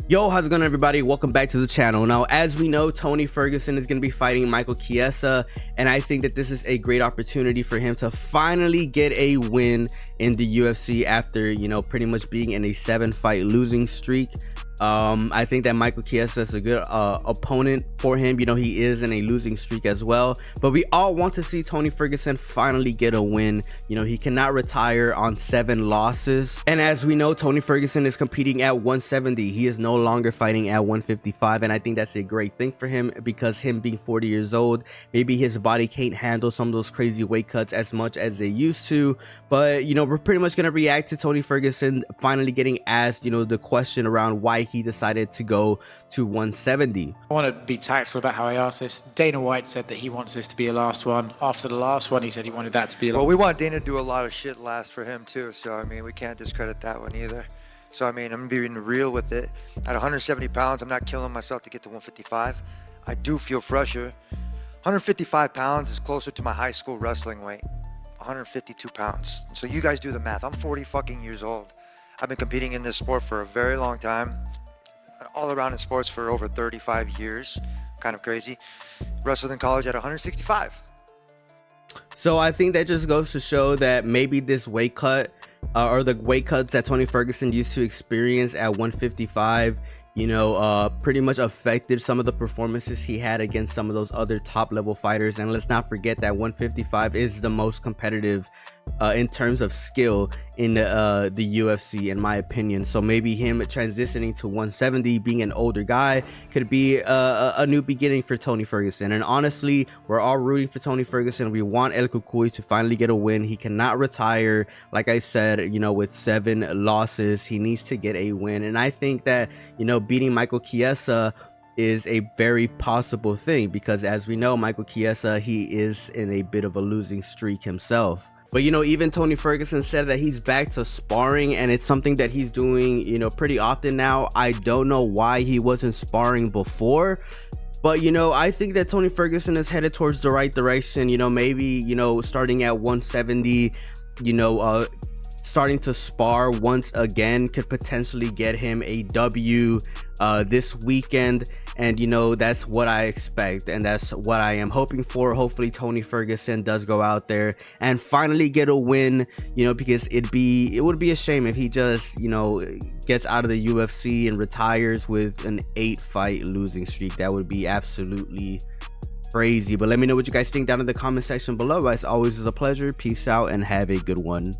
Yo, how's it going, everybody? Welcome back to the channel. Now, as we know, Tony Ferguson is going to be fighting Michael Chiesa, and I think that this is a great opportunity for him to finally get a win in the UFC after, pretty much being in a 7-fight losing streak. I think that Michael Chiesa is a good opponent for him. He is in a losing streak as well, but we all want to see Tony Ferguson finally get a win. He cannot retire on 7 losses, and as we know, Tony Ferguson is competing at 170. He is no longer fighting at 155, and I think that's a great thing for him, because him being 40 years old, maybe his body can't handle some of those crazy weight cuts as much as they used to. But we're pretty much going to react to Tony Ferguson finally getting asked the question around why he decided to go to 170. I want to be tactful about how I asked this. Dana White said that he wants this to be a last one. After the last one, he said he wanted that to be a last. Well, we want Dana to do a lot of shit last for him too, so we can't discredit that one either. So I'm gonna be real with it. At 170 pounds, I'm not killing myself to get to 155. I do feel fresher. 155 pounds is closer to my high school wrestling weight. 152 pounds. So you guys do the math. I'm 40 fucking years old. I've been competing in this sport for a very long time. All around in sports for over 35 years. Kind of crazy. Wrestled in college at 165. So I think that just goes to show that maybe this weight cut or the weight cuts that Tony Ferguson used to experience at 155, pretty much affected some of the performances he had against some of those other top level fighters. And let's not forget that 155 is the most competitive in terms of skill in the UFC, in my opinion. So maybe him transitioning to 170, being an older guy, could be a new beginning for Tony Ferguson. And honestly, we're all rooting for Tony Ferguson. We want El Cucuy to finally get a win. He cannot retire. Like I said, with 7 losses, he needs to get a win. And I think that, beating Michael Chiesa is a very possible thing, because as we know, Michael Chiesa, he is in a bit of a losing streak himself. But even Tony Ferguson said that he's back to sparring, and it's something that he's doing pretty often now. I don't know why he wasn't sparring before, but I think that Tony Ferguson is headed towards the right direction. Maybe starting at 170, starting to spar once again could potentially get him a W this weekend. And that's what I expect, and that's what I am hoping for. Hopefully Tony Ferguson does go out there and finally get a win, because it would be a shame if he just gets out of the UFC and retires with an 8-fight losing streak. That would be absolutely crazy. But let me know what you guys think down in the comment section below. As always, it's a pleasure. Peace out and have a good one.